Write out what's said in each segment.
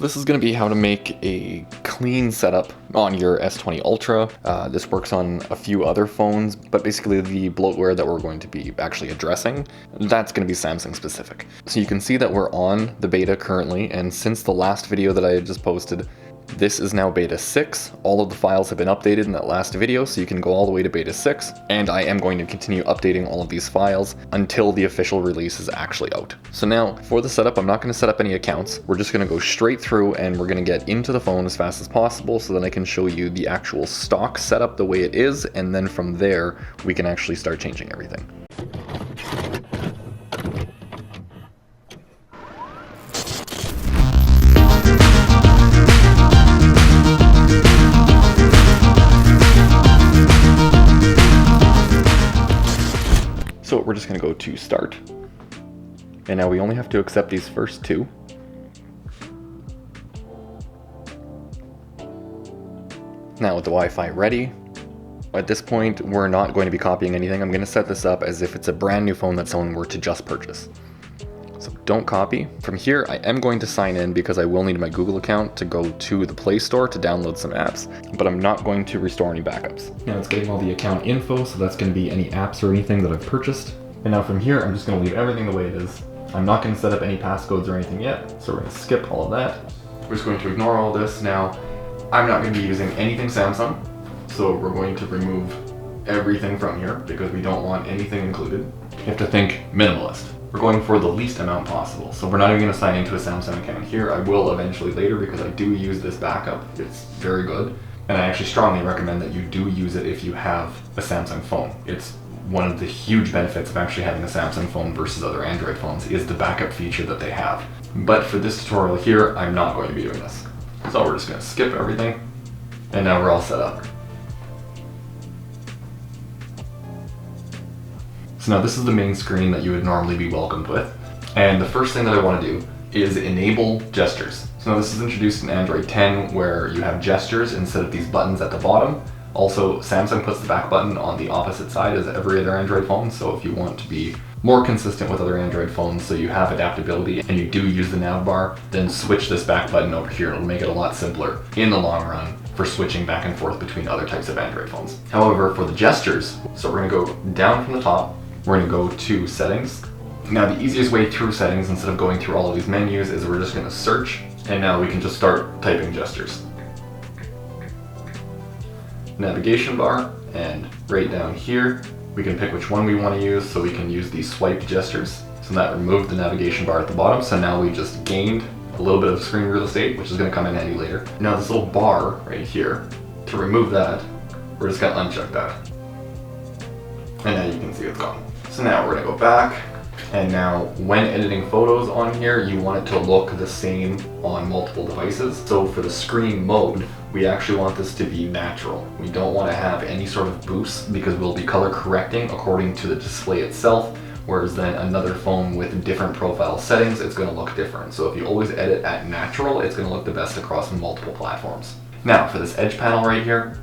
this is going to be how to make a clean setup on your S20 Ultra. This works on a few other phones, but basically the bloatware that we're going to be actually addressing, that's going to be Samsung specific. So you can see that we're on the beta currently, and since the last video that I had just posted, this is now beta 6. All of the files have been updated in that last video, so you can go all the way to beta 6, and I am going to continue updating all of these files until the official release is actually out. So now, for the setup, I'm not going to set up any accounts. We're just going to go straight through and we're going to get into the phone as fast as possible so that I can show you the actual stock setup the way it is, and then from there, we can actually start changing everything. So we're just going to go to start, and now we only have to accept these first two. Now with the Wi-Fi ready, at this point we're not going to be copying anything. I'm going to set this up as if it's a brand new phone that someone were to just purchase. So don't copy. From here I am going to sign in because I will need my Google account to go to the Play Store to download some apps, but I'm not going to restore any backups. Now it's getting all the account info, so that's going to be any apps or anything that I've purchased. And now from here I'm just going to leave everything the way it is. I'm not going to set up any passcodes or anything yet, so we're going to skip all of that. We're just going to ignore all this. Now I'm not going to be using anything Samsung, so we're going to remove everything from here because we don't want anything included. You have to think minimalist. We're going for the least amount possible, so we're not even going to sign into a Samsung account here. I will eventually later because I do use this backup. It's very good, and I actually strongly recommend that you do use it if you have a Samsung phone. It's one of the huge benefits of actually having a Samsung phone versus other Android phones is the backup feature that they have. But for this tutorial here, I'm not going to be doing this. So we're just going to skip everything, and now we're all set up. So now this is the main screen that you would normally be welcomed with. And the first thing that I want to do is enable gestures. So now this is introduced in Android 10 where you have gestures instead of these buttons at the bottom. Also, Samsung puts the back button on the opposite side as every other Android phone. So if you want to be more consistent with other Android phones so you have adaptability and you do use the nav bar, then switch this back button over here. It'll make it a lot simpler in the long run for switching back and forth between other types of Android phones. However, for the gestures, so we're going to go down from the top. We're going to go to settings. Now the easiest way through settings instead of going through all of these menus is we're just going to search, and now we can just start typing gestures. Navigation bar, and right down here we can pick which one we want to use, so we can use these swipe gestures. So that removed the navigation bar at the bottom, so now we just gained a little bit of screen real estate, which is going to come in handy later. Now this little bar right here, to remove that, we're just going to uncheck that. And now you can see it's gone. So now we're going to go back, and now when editing photos on here, you want it to look the same on multiple devices. So for the screen mode, we actually want this to be natural. We don't want to have any sort of boost because we'll be color correcting according to the display itself, whereas then another phone with different profile settings, it's going to look different. So if you always edit at natural, it's going to look the best across multiple platforms. Now for this edge panel right here,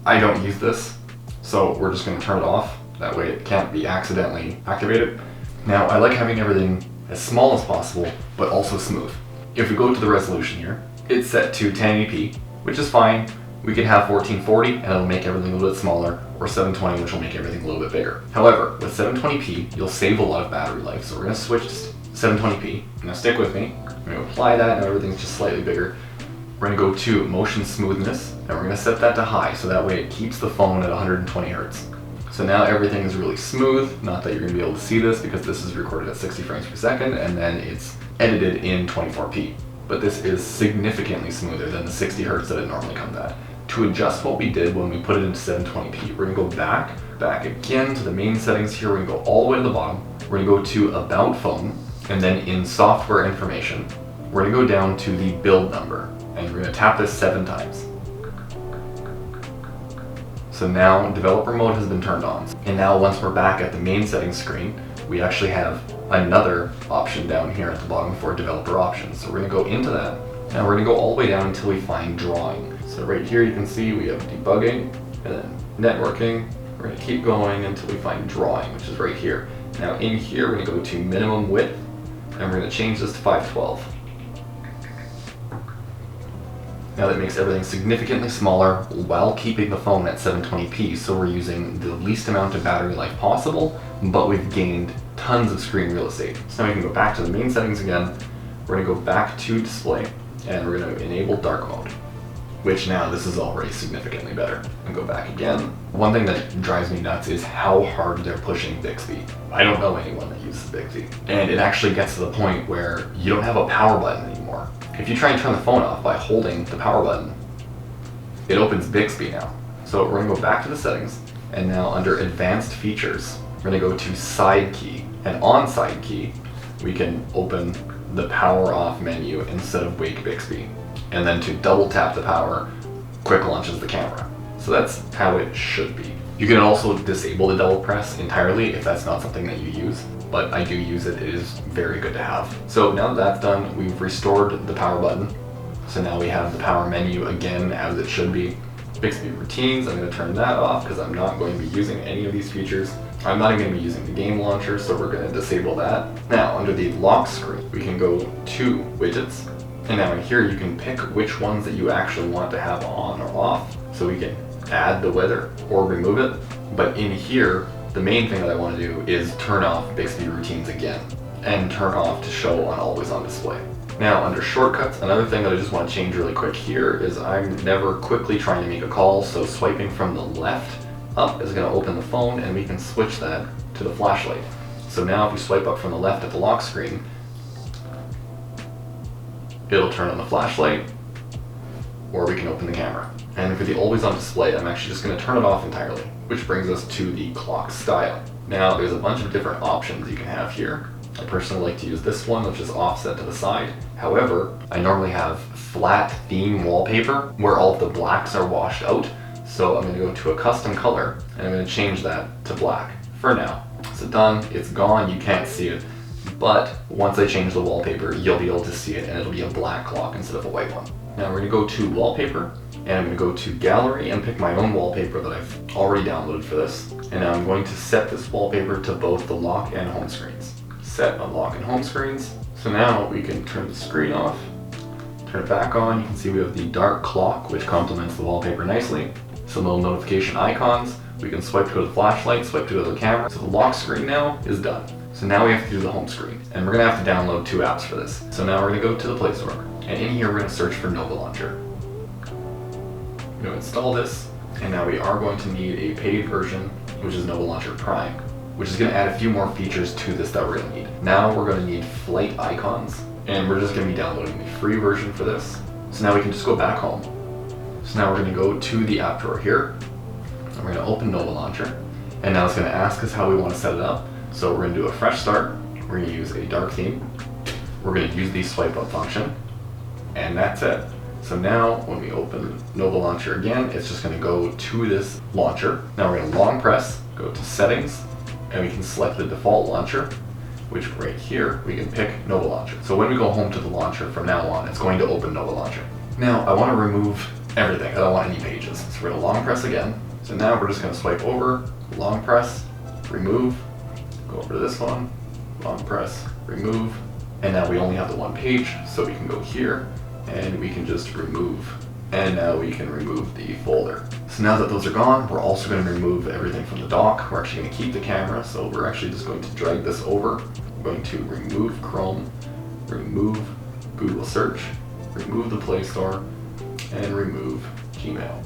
I don't use this, so we're just going to turn it off. That way it can't be accidentally activated. Now I like having everything as small as possible, but also smooth. If we go to the resolution here, it's set to 1080p, which is fine. We could have 1440 and it'll make everything a little bit smaller, or 720, which will make everything a little bit bigger. However, with 720p, you'll save a lot of battery life. So we're going to switch to 720p. Now stick with me. I'm going to apply that, now everything's just slightly bigger. We're going to go to motion smoothness, and we're going to set that to high, so that way it keeps the phone at 120 Hertz. So now everything is really smooth. Not that you're going to be able to see this because this is recorded at 60 frames per second and then it's edited in 24p. But this is significantly smoother than the 60 Hertz that it normally comes at. To adjust what we did when we put it into 720p, we're going to go back again to the main settings here. We're going to go all the way to the bottom. We're going to go to About Phone, and then in Software Information, we're going to go down to the build number, and we're going to tap this 7 times. So now developer mode has been turned on. And now once we're back at the main settings screen, we actually have another option down here at the bottom for developer options. So we're going to go into that, and we're going to go all the way down until we find drawing. So right here you can see we have debugging, and then networking. We're going to keep going until we find drawing, which is right here. Now in here we're going to go to minimum width, and we're going to change this to 512. Now that makes everything significantly smaller while keeping the phone at 720p, so we're using the least amount of battery life possible, but we've gained tons of screen real estate. So now we can go back to the main settings again. We're gonna go back to display, and we're gonna enable dark mode, which now this is already significantly better. And go back again. One thing that drives me nuts is how hard they're pushing Bixby. I don't know anyone that uses Bixby. And it actually gets to the point where you don't have a power button anymore. If you try and turn the phone off by holding the power button, it opens Bixby now. So we're gonna go back to the settings, and now under advanced features, we're gonna go to side key. And on side key, we can open the power off menu instead of wake Bixby. And then to double tap the power, quick launches the camera. So that's how it should be. You can also disable the double press entirely if that's not something that you use, but I do use it. It is very good to have. So now that that's done, we've restored the power button. So now we have the power menu again as it should be. Bixby Routines, I'm going to turn that off because I'm not going to be using any of these features. I'm not even going to be using the game launcher, so we're going to disable that. Now under the lock screen, we can go to widgets. And now in here you can pick which ones that you actually want to have on or off. So we can add the weather or remove it. But in here, the main thing that I want to do is turn off Bixby Routines again and turn off to show on always on display. Now under shortcuts, another thing that I just want to change really quick here is I'm never quickly trying to make a call, so swiping from the left up is going to open the phone, and we can switch that to the flashlight. So now if we swipe up from the left at the lock screen, it'll turn on the flashlight, or we can open the camera. And for the always on display, I'm actually just going to turn it off entirely, which brings us to the clock style. Now there's a bunch of different options you can have here. I personally like to use this one, which is offset to the side. However, I normally have flat theme wallpaper where all of the blacks are washed out. So I'm going to go to a custom color, and I'm going to change that to black for now. So done, it's gone, you can't see it. But once I change the wallpaper, you'll be able to see it, and it'll be a black clock instead of a white one. Now we're going to go to wallpaper, and I'm going to go to gallery and pick my own wallpaper that I've already downloaded for this. And now I'm going to set this wallpaper to both the lock and home screens. Set on lock and home screens. So now we can turn the screen off, turn it back on. You can see we have the dark clock, which complements the wallpaper nicely. Some little notification icons. We can swipe to go to the flashlight, swipe to go to the camera. So the lock screen now is done. So now we have to do the home screen, and we're gonna have to download 2 apps for this. So now we're gonna go to the Play Store, and in here we're gonna search for Nova Launcher. We're gonna install this, and now we are going to need a paid version, which is Nova Launcher Prime, which is gonna add a few more features to this that we're gonna need. Now we're gonna need flight icons, and we're just gonna be downloading the free version for this. So now we can just go back home. So now we're gonna go to the app drawer here, and we're gonna open Nova Launcher, and now it's gonna ask us how we wanna set it up. So we're gonna do a fresh start, we're gonna use a dark theme, we're gonna use the swipe up function, and that's it. So now when we open Nova Launcher again, it's just gonna go to this launcher. Now we're gonna long press, go to settings, and we can select the default launcher, which right here, we can pick Nova Launcher. So when we go home to the launcher from now on, it's going to open Nova Launcher. Now I wanna remove everything, I don't want any pages. So we're gonna long press again. So now we're just gonna swipe over, long press, remove, go over to this one, long press, remove, and now we only have the one page, so we can go here, and we can just remove, and now we can remove the folder. So now that those are gone, we're also going to remove everything from the dock. We're actually going to keep the camera, so we're actually just going to drag this over. We're going to remove Chrome, remove Google Search, remove the Play Store, and remove Gmail.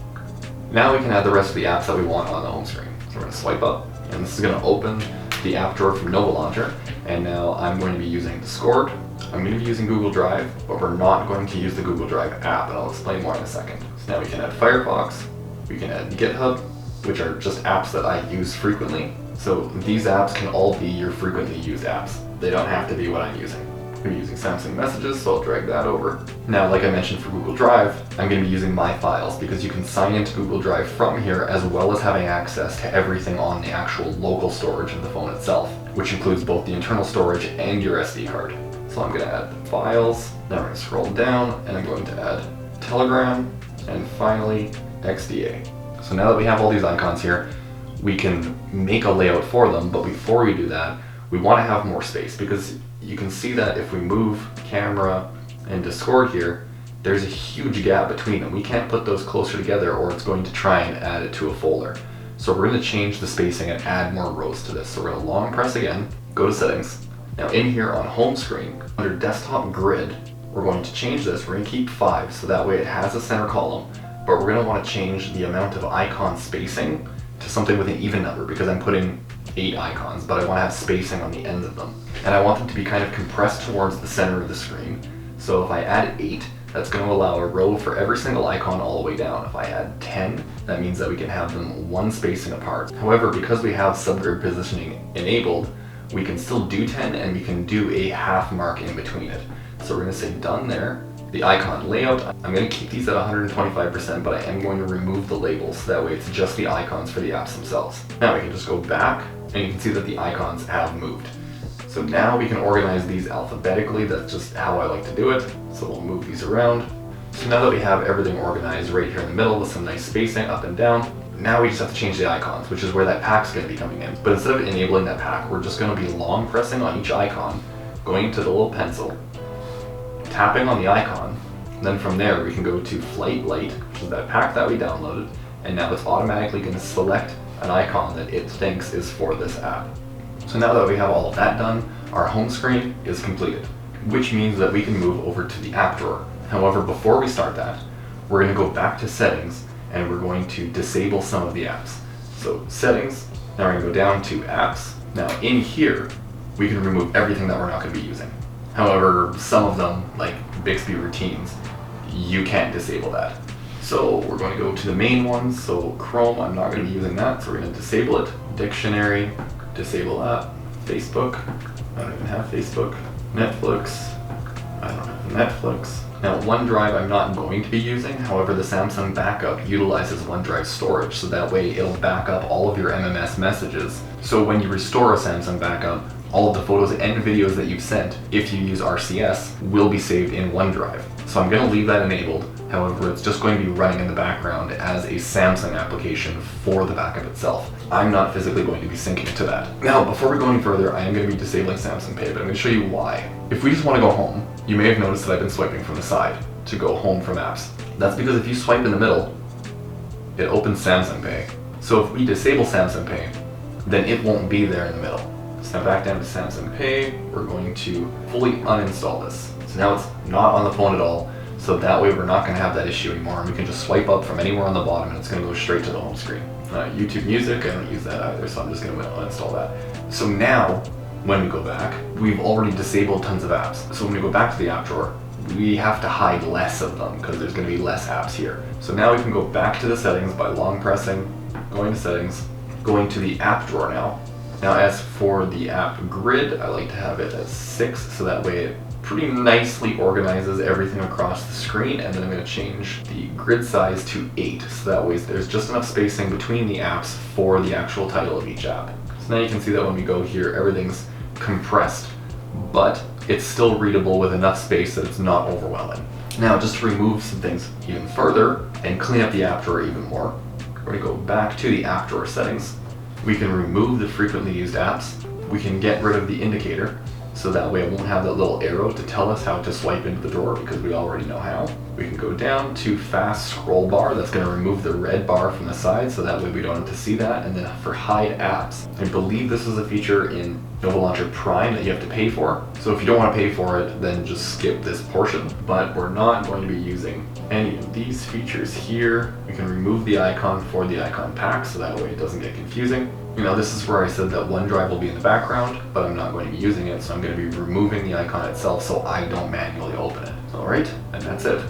Now we can add the rest of the apps that we want on the home screen. So we're going to swipe up, and this is going to open the app drawer from Nova Launcher, and now I'm going to be using Discord. I'm going to be using Google Drive, but we're not going to use the Google Drive app, and I'll explain more in a second. So now we can add Firefox, we can add GitHub, which are just apps that I use frequently. So these apps can all be your frequently used apps. They don't have to be what I'm using. I'm using Samsung Messages, so I'll drag that over. Now, like I mentioned for Google Drive, I'm going to be using My Files because you can sign into Google Drive from here as well as having access to everything on the actual local storage of the phone itself, which includes both the internal storage and your SD card. So I'm going to add the files, now we're going to scroll down, and I'm going to add Telegram, and finally XDA. So now that we have all these icons here, we can make a layout for them, but before we do that, we want to have more space because you can see that if we move camera and Discord here, there's a huge gap between them. We can't put those closer together or it's going to try and add it to a folder. So we're going to change the spacing and add more rows to this. So we're going to long press again, go to settings. Now in here on home screen, under desktop grid, we're going to change this. We're going to keep 5 so that way it has a center column, but we're going to want to change the amount of icon spacing to something with an even number because I'm putting 8 icons, but I want to have spacing on the ends of them. And I want them to be kind of compressed towards the center of the screen. So if I add 8, that's going to allow a row for every single icon all the way down. If I add 10, that means that we can have them one spacing apart. However, because we have subgrid positioning enabled, we can still do 10 and we can do a half mark in between it. So we're going to say done there. The icon layout, I'm going to keep these at 125%, but I am going to remove the labels, so that way it's just the icons for the apps themselves. Now we can just go back, and you can see that the icons have moved. So now we can organize these alphabetically. That's just how I like to do it. So we'll move these around. So now that we have everything organized right here in the middle with some nice spacing up and down, now we just have to change the icons, which is where that pack's going to be coming in. But instead of enabling that pack, we're just going to be long pressing on each icon, going to the little pencil, tapping on the icon, and then from there we can go to Flight Lite, which is that pack that we downloaded, and now it's automatically going to select an icon that it thinks is for this app. So now that we have all of that done, our home screen is completed, which means that we can move over to the app drawer. However, before we start that, we're going to go back to settings and we're going to disable some of the apps. So settings, now we're going to go down to apps. Now in here, we can remove everything that we're not going to be using. However, some of them, like Bixby Routines, you can't disable that. So we're going to go to the main ones. So Chrome, I'm not going to be using that, so we're going to disable it. Dictionary, disable that. Facebook, I don't even have Facebook. Netflix, I don't have Netflix. Now OneDrive I'm not going to be using, however the Samsung backup utilizes OneDrive storage, so that way it'll back up all of your MMS messages. So when you restore a Samsung backup, all of the photos and videos that you've sent, if you use RCS, will be saved in OneDrive. So I'm going to leave that enabled, however it's just going to be running in the background as a Samsung application for the backup itself. I'm not physically going to be syncing to that. Now before we go any further, I am going to be disabling Samsung Pay, but I'm going to show you why. If we just want to go home, you may have noticed that I've been swiping from the side to go home from apps. That's because if you swipe in the middle, it opens Samsung Pay. So if we disable Samsung Pay, then it won't be there in the middle. So now back down to Samsung Pay, we're going to fully uninstall this. So now it's not on the phone at all, so that way we're not going to have that issue anymore, and we can just swipe up from anywhere on the bottom and it's going to go straight to the home screen. YouTube Music, I don't use that either, so I'm just going to uninstall that. So now, when we go back, we've already disabled tons of apps. So when we go back to the app drawer, we have to hide less of them because there's going to be less apps here. So now we can go back to the settings by long pressing, going to settings, going to the app drawer now. Now as for the app grid, I like to have it at 6, so that way it pretty nicely organizes everything across the screen, and then I'm going to change the grid size to 8, so that way there's just enough spacing between the apps for the actual title of each app. So now you can see that when we go here, everything's compressed, but it's still readable with enough space that it's not overwhelming. Now just to remove some things even further and clean up the app drawer even more, we're going to go back to the app drawer settings. We can remove the frequently used apps. We can get rid of the indicator, so that way it won't have that little arrow to tell us how to swipe into the drawer because we already know how. We can go down to fast scroll bar. That's going to remove the red bar from the side, so that way we don't have to see that. And then for hide apps, I believe this is a feature in Nova Launcher Prime that you have to pay for. So if you don't want to pay for it, then just skip this portion. But we're not going to be using any of these features here. We can remove the icon for the icon pack, so that way it doesn't get confusing. You know, this is where I said that OneDrive will be in the background, but I'm not going to be using it, so I'm going to be removing the icon itself so I don't manually open it. Alright, and that's it.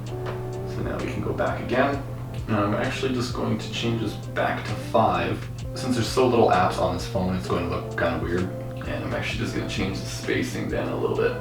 So now we can go back again. Now I'm actually just going to change this back to 5. Since there's so little apps on this phone, it's going to look kind of weird. And I'm actually just going to change the spacing down a little bit,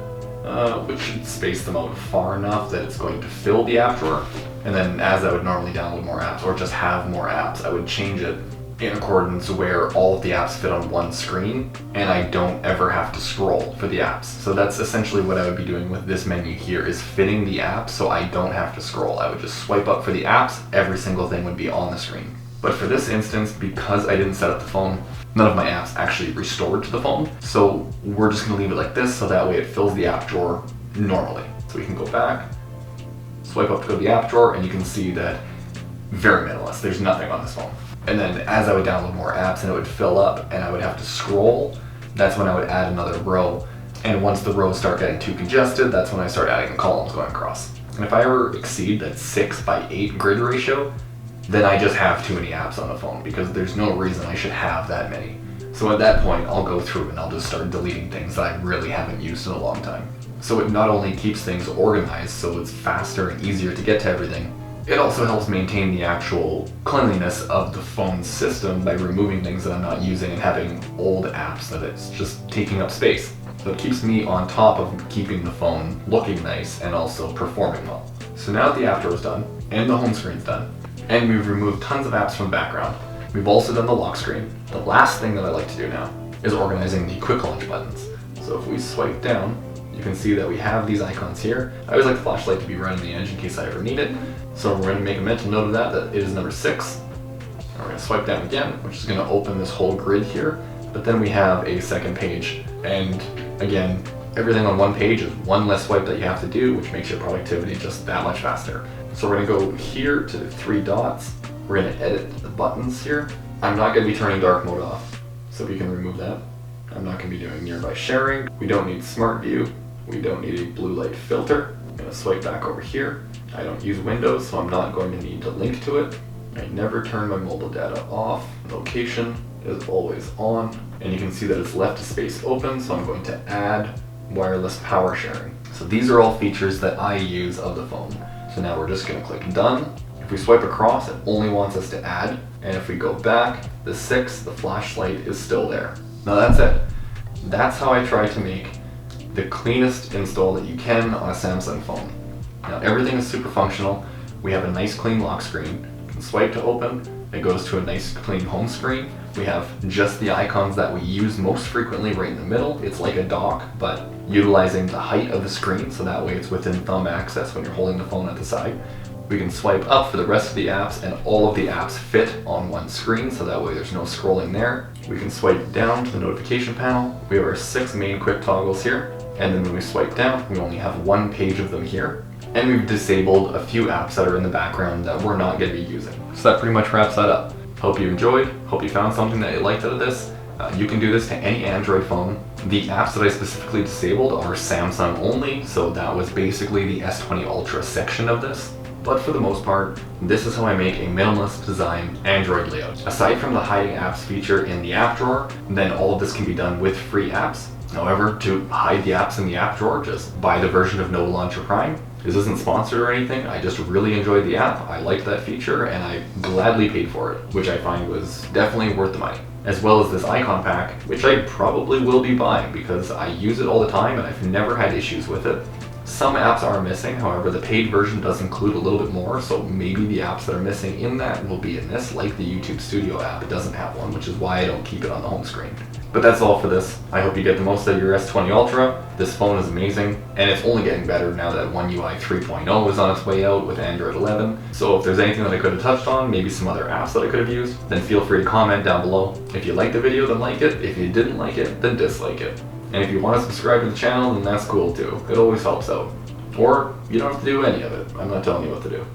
which should space them out far enough that it's going to fill the app drawer. And then as I would normally download more apps or just have more apps, I would change it in accordance where all of the apps fit on one screen and I don't ever have to scroll for the apps. So that's essentially what I would be doing with this menu here, is fitting the apps so I don't have to scroll. I would just swipe up for the apps, every single thing would be on the screen. But for this instance, because I didn't set up the phone, none of my apps actually restored to the phone. So we're just gonna leave it like this so that way it fills the app drawer normally. So we can go back, swipe up to go to the app drawer, and you can see that very minimalist. There's nothing on this phone. And then as I would download more apps and it would fill up and I would have to scroll, that's when I would add another row. And once the rows start getting too congested, that's when I start adding the columns going across. And if I ever exceed that 6:8 grid ratio, then I just have too many apps on the phone, because there's no reason I should have that many. So at that point, I'll go through and I'll just start deleting things that I really haven't used in a long time. So it not only keeps things organized so it's faster and easier to get to everything, it also helps maintain the actual cleanliness of the phone system by removing things that I'm not using and having old apps that it's just taking up space. So it keeps me on top of keeping the phone looking nice and also performing well. So now that the app drawer is done, and the home screen's done, and we've removed tons of apps from the background, we've also done the lock screen. The last thing that I like to do now is organizing the quick launch buttons. So if we swipe down, you can see that we have these icons here. I always like the flashlight to be right on the edge in case I ever need it. So we're going to make a mental note of that it is number 6. And we're going to swipe down again, which is going to open this whole grid here. But then we have a second page, and again, everything on one page is one less swipe that you have to do, which makes your productivity just that much faster. So we're going to go here to the 3 dots. We're going to edit the buttons here. I'm not going to be turning dark mode off, so we can remove that. I'm not going to be doing nearby sharing. We don't need smart view. We don't need a blue light filter. I'm going to swipe back over here. I don't use Windows, so I'm not going to need to link to it. I never turn my mobile data off. Location is always on, and you can see that it's left a space open, so I'm going to add wireless power sharing. So these are all features that I use of the phone. So now we're just going to click done. If we swipe across, it only wants us to add, and if we go back, the 6, the flashlight is still there. Now that's it. That's how I try to make the cleanest install that you can on a Samsung phone. Now everything is super functional. We have a nice clean lock screen. You can swipe to open. It goes to a nice clean home screen. We have just the icons that we use most frequently right in the middle. It's like a dock, but utilizing the height of the screen, so that way it's within thumb access when you're holding the phone at the side. We can swipe up for the rest of the apps, and all of the apps fit on one screen, so that way there's no scrolling there. We can swipe down to the notification panel. We have our 6 main quick toggles here, and then when we swipe down, we only have 1 page of them here. And we've disabled a few apps that are in the background that we're not going to be using. So that pretty much wraps that up. Hope you enjoyed. Hope you found something that you liked out of this. You can do this to any Android phone. The apps that I specifically disabled are Samsung only, so that was basically the S20 Ultra section of this. But for the most part, this is how I make a minimalist design Android layout. Aside from the hiding apps feature in the app drawer, then all of this can be done with free apps. However, to hide the apps in the app drawer, just buy the version of No Launcher Prime. This isn't sponsored or anything, I just really enjoyed the app, I liked that feature, and I gladly paid for it, which I find was definitely worth the money. As well as this icon pack, which I probably will be buying because I use it all the time and I've never had issues with it. Some apps are missing, however the paid version does include a little bit more, so maybe the apps that are missing in that will be in this, like the YouTube Studio app. It doesn't have one, which is why I don't keep it on the home screen. But that's all for this. I hope you get the most out of your S20 Ultra. This phone is amazing, and it's only getting better now that One UI 3.0 is on its way out with Android 11. So if there's anything that I could have touched on, maybe some other apps that I could have used, then feel free to comment down below. If you liked the video, then like it. If you didn't like it, then dislike it. And if you want to subscribe to the channel, then that's cool too. It always helps out. Or you don't have to do any of it. I'm not telling you what to do.